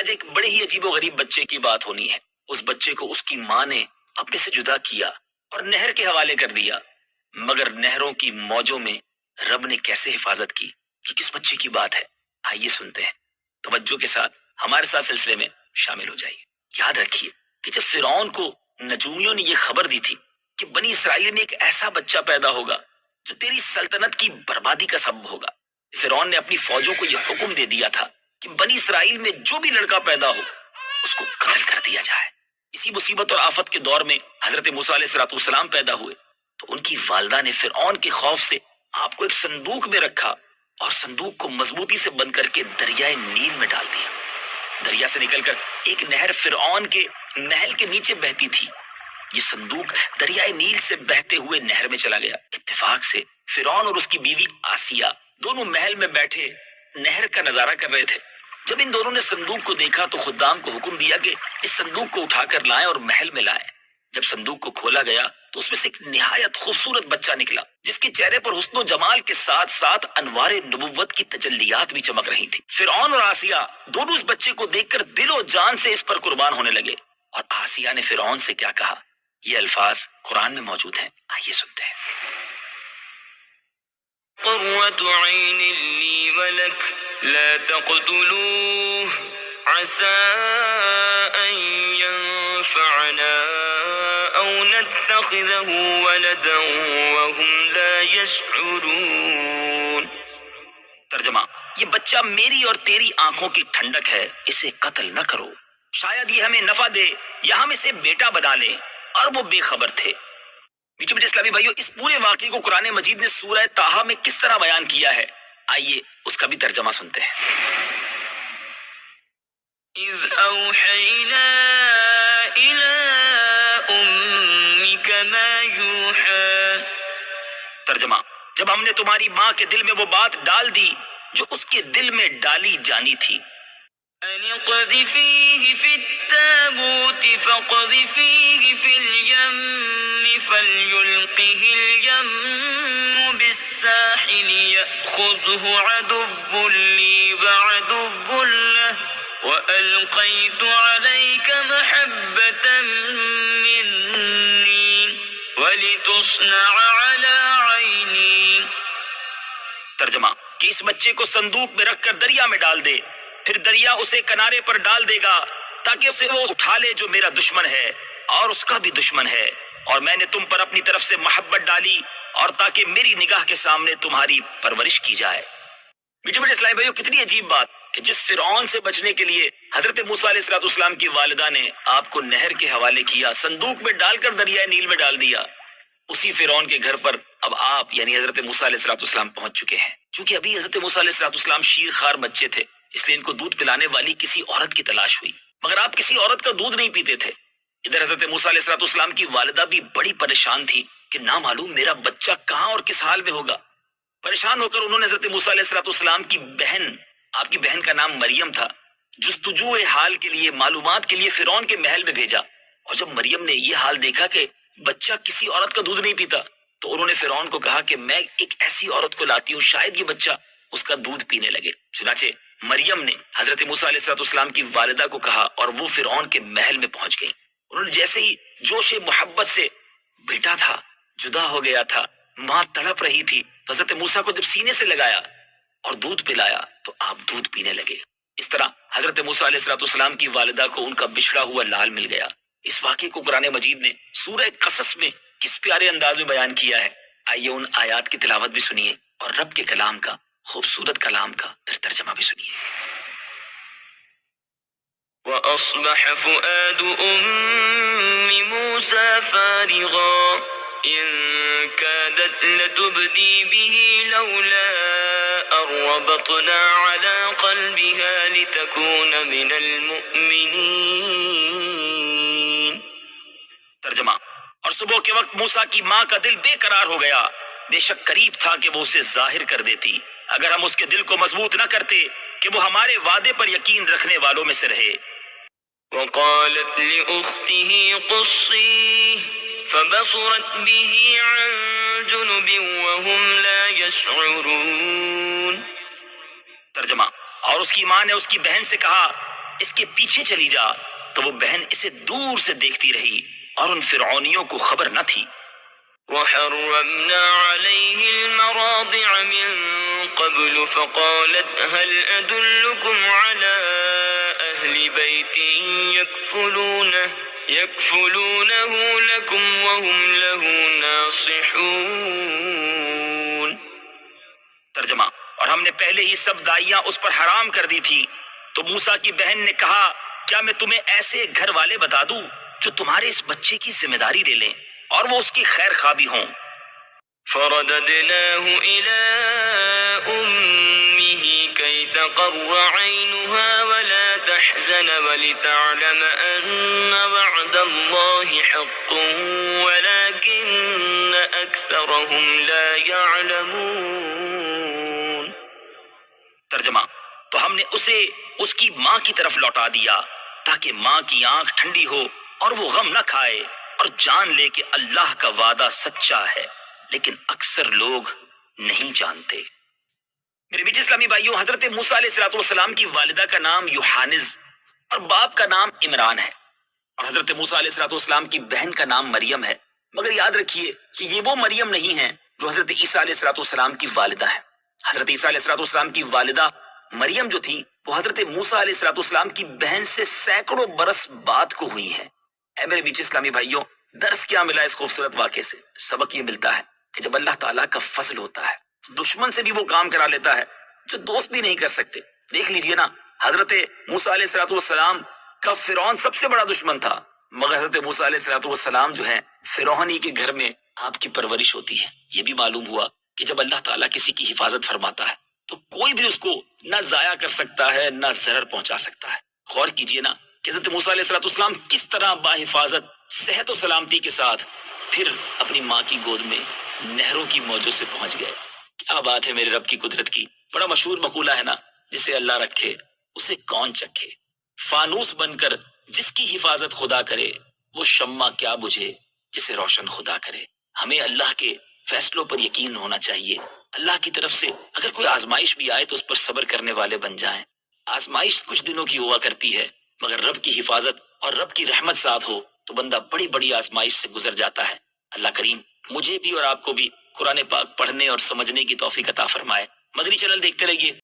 آج ایک بڑے ہی عجیب و غریب بچے کی بات ہونی ہے۔ اس بچے کو اس کی ماں نے اپنے سے جدا کیا اور نہر کے حوالے کر دیا، مگر نہروں کی موجوں میں رب نے کیسے حفاظت کی، یہ کس بچے کی بات ہے؟ آئیے سنتے ہیں، توجہ کے ساتھ ہمارے ساتھ سلسلے میں شامل ہو جائیے۔ یاد رکھیے کہ جب فرعون کو نجومیوں نے یہ خبر دی تھی کہ بنی اسرائیل میں ایک ایسا بچہ پیدا ہوگا جو تیری سلطنت کی بربادی کا سبب ہوگا، فرعون نے اپنی فوجوں کو یہ حکم دے دیا تھا کہ بنی اسرائیل میں جو بھی لڑکا پیدا ہو اس کو قتل کر دیا جائے۔ اسی مصیبت اور آفت کے دور میں حضرت موسیٰ علیہ السلام پیدا ہوئے تو ان کی والدہ نے فرعون کے خوف سے آپ کو ایک صندوق میں رکھا اور صندوق کو مضبوطی سے بند کر کے دریائے نیل میں ڈال دیا۔ دریا سے نکل کر ایک نہر فرعون کے محل کے نیچے بہتی تھی۔ یہ صندوق دریائے نیل سے بہتے ہوئے نہر میں چلا گیا۔ اتفاق سے فرعون اور اس کی بیوی آسیہ دونوں محل میں بیٹھے نہر کا نظارہ کر رہے تھے۔ جب ان دونوں نے صندوق کو دیکھا تو خدام کو حکم دیا کہ اس صندوق کو اٹھا کر لائیں اور محل میں لائیں۔ جب صندوق کو کھولا گیا تو اس میں سے ایک نہایت خوبصورت بچہ نکلا جس کے چہرے پر حسن و جمال کے ساتھ ساتھ انوار نبوت کی تجلیات بھی چمک رہی تھی۔ فرعون اور آسیہ دونوں اس بچے کو دیکھ کر دل و جان سے اس پر قربان ہونے لگے۔ اور آسیہ نے فرعون سے کیا کہا، یہ الفاظ قرآن میں موجود ہیں، آئیے سنتے ہیں۔ قرۃ عین لی ولک لا تقتلوه عسى ان ينفعنا او نتخذه ولدا وهم لا يشعرون۔ ترجمہ، یہ بچہ میری اور تیری آنکھوں کی ٹھنڈک ہے، اسے قتل نہ کرو، شاید یہ ہمیں نفع دے یا ہم اسے بیٹا بنا لیں۔ اور وہ بے خبر تھے۔ میٹھے میٹھے اسلامی بھائیو، اس پورے واقعے کو قرآن مجید نے سورہ طٰہٰ میں کس طرح بیان کیا ہے، آئیے اس کا بھی ترجمہ سنتے ہیں۔ اذ اوحینا الی امک ما یوحی۔ ترجمہ، جب ہم نے تمہاری ماں کے دل میں وہ بات ڈال دی جو اس کے دل میں ڈالی جانی تھی۔ ان اقذفیہ فی التابوت فاقذفیہ فی الیم فلیلقہ الیم بالساحل یأخذہ عدو لی وعدو لہ وألقیت علیک محبة منی ولتصنع علی عینی۔ ترجمہ، کہ اس بچے کو صندوق میں رکھ کر دریا میں ڈال دے، پھر دریا اسے کنارے پر ڈال دے گا تاکہ اسے وہ اٹھا لے جو میرا دشمن ہے اور اس کا بھی دشمن ہے، اور میں نے تم پر اپنی طرف سے محبت ڈالی اور تاکہ میری نگاہ کے سامنے تمہاری پرورش کی جائے۔ میٹھے میٹھے اسلامی بھائیو، کتنی عجیب بات کہ جس فرعون سے بچنے کے لیے حضرت موسیٰ علیہ السلام کی والدہ نے آپ کو نہر کے حوالے کیا، صندوق میں ڈال کر دریائے نیل میں ڈال دیا، اسی فرعون کے گھر پر اب آپ یعنی حضرت موسیٰ علیہ السلام پہنچ چکے ہیں۔ چونکہ ابھی حضرت موسیٰ علیہ السلام شیر خوار بچے تھے، اس لیے ان کو دودھ پلانے والی کسی عورت کی تلاش ہوئی، مگر آپ کسی عورت کا دودھ نہیں پیتے تھے۔ ادھر حضرت موسیٰ علیہ السلام کی والدہ بھی بڑی پریشان تھی کہ نہ معلوم میرا بچہ کہاں اور کس حال میں ہوگا۔ پریشان ہو کر انہوں نے حضرت موسیٰ علیہ السلام کی بہن، آپ کی بہن کا نام مریم تھا، جستجو حال کے لیے، معلومات کے لیے فرعون کے محل میں بھیجا۔ اور جب مریم نے یہ حال دیکھا کہ بچہ کسی عورت کا دودھ نہیں پیتا تو انہوں نے فرعون کو کہا کہ میں ایک ایسی عورت کو لاتی ہوں، شاید یہ بچہ اس کا دودھ پینے لگے۔ چنانچہ مریم نے حضرت موسیٰ علیہ السلام کی والدہ کو کہا اور وہ فرعون کے محل میں پہنچ گئی۔ انہوں نے جیسے ہی جوش محبت سے، بیٹا تھا جدا ہو گیا تھا، ماں تڑپ رہی تھی، تو حضرت موسیٰ کو جب سینے سے لگایا اور دودھ پلایا تو آپ دودھ پینے لگے۔ اس طرح حضرت موسیٰ علیہ السلام کی والدہ کو ان کا بچھڑا ہوا لال مل گیا۔ اس واقعے کو قرآن مجید نے سورہ قصص میں کس پیارے انداز میں بیان کیا ہے، آئیے ان آیات کی تلاوت بھی سنیے اور رب کے کلام کا، خوبصورت کلام کا پھر ترجمہ بھی سنیے۔ وَأَصْبَحَ فُؤَادُ أُمِّ مُوسَى فَارِغًا إِن كَادَتْ لَتُبْدِي بِهِ لَوْلَا أَن رَّبَطْنَا عَلَىٰ قَلْبِهَا لِتَكُونَ مِنَ الْمُؤْمِنِينَ۔ ترجمہ، اور صبح کے وقت موسیٰ کی ماں کا دل بے قرار ہو گیا، بے شک قریب تھا کہ وہ اسے ظاہر کر دیتی، اگر ہم اس کے دل کو مضبوط نہ کرتے کہ وہ ہمارے وعدے پر یقین رکھنے والوں میں سے رہے۔ وقالت لأخته قصيه فبصرت به عن جنب وهم لا يشعرون۔ ترجمہ، اور اس کی ماں نے اس کی بہن سے کہا اس کے پیچھے چلی جا، تو وہ بہن اسے دور سے دیکھتی رہی اور ان فرعونیوں کو خبر نہ تھی۔ وحرمنا عليه المراضع من قبل فقالت هل أدلكم على أهل بيت يكفلونه لكم وهم له ناصحون۔ ترجمہ، اور ہم نے پہلے ہی سب دائیاں اس پر حرام کر دی تھی، تو موسیٰ کی بہن نے کہا کیا میں تمہیں ایسے گھر والے بتا دوں جو تمہارے اس بچے کی ذمہ داری لے لیں اور وہ اس کی خیر خواہ بھی ہوں۔ فرددناه إلى أمه كي تقر عينها ولا تحزن ولتعلم أن وعد الله حق ولكن أكثرهم لا يعلمون۔ ترجمہ، تو ہم نے اسے اس کی ماں کی طرف لوٹا دیا تاکہ ماں کی آنکھ ٹھنڈی ہو اور وہ غم نہ کھائے اور جان لے کہ اللہ کا وعدہ سچا ہے، لیکن اکثر لوگ نہیں جانتے۔ میرے میٹھے اسلامی بھائیوں، حضرت موسیٰ علیہ السلام کی والدہ کا نام یوحانز اور باپ کا نام عمران ہے، اور حضرت موسیٰ علیہ السلام کی بہن کا نام مریم ہے۔ مگر یاد رکھیے کہ یہ وہ مریم نہیں ہے جو حضرت عیسیٰ علیہ السلام کی والدہ ہے۔ حضرت عیسیٰ علیہ السلام کی والدہ مریم جو تھی وہ حضرت موسیٰ علیہ السلام کی بہن سے سینکڑوں برس بعد کو ہوئی ہے۔ اے میرے میٹھے اسلامی بھائیوں، درس کیا ملا اس خوبصورت واقعے سے؟ سبق یہ ملتا ہے کہ جب اللہ تعالیٰ کا فضل ہوتا ہے دشمن سے بھی وہ کام کرا لیتا ہے جو دوست بھی نہیں کر سکتے۔ دیکھ لیجئے نا، حضرت موسیٰ علیہ السلام کا فرعون سب سے بڑا دشمن تھا، مگر حضرت موسیٰ علیہ السلام جو ہے فرعون ہی کے گھر میں آپ کی پرورش ہوتی ہے۔ یہ بھی معلوم ہوا کہ جب اللہ تعالیٰ کسی کی حفاظت فرماتا ہے تو کوئی بھی اس کو نہ ضائع کر سکتا ہے نہ ضرر پہنچا سکتا ہے۔ غور کیجئے نا کہ حضرت موسیٰ علیہ السلام کس طرح باحفاظت صحت و سلامتی کے ساتھ پھر اپنی ماں کی گود میں نہروں کی موجوں سے پہنچ گئے۔ کیا بات ہے میرے رب کی قدرت کی۔ بڑا مشہور مقولہ ہے نا، جسے اللہ رکھے اسے کون چکھے۔ فانوس بن کر جس کی حفاظت خدا کرے، وہ شمع کیا بجھے جسے روشن خدا کرے۔ ہمیں اللہ کے فیصلوں پر یقین ہونا چاہیے۔ اللہ کی طرف سے اگر کوئی آزمائش بھی آئے تو اس پر صبر کرنے والے بن جائیں۔ آزمائش کچھ دنوں کی ہوا کرتی ہے، مگر رب کی حفاظت اور رب کی رحمت ساتھ ہو تو بندہ بڑی بڑی آزمائش سے گزر جاتا ہے۔ اللہ کریم مجھے بھی اور آپ کو بھی قرآن پاک پڑھنے اور سمجھنے کی توفیق عطا فرمائے۔ مدنی چینل دیکھتے رہیے۔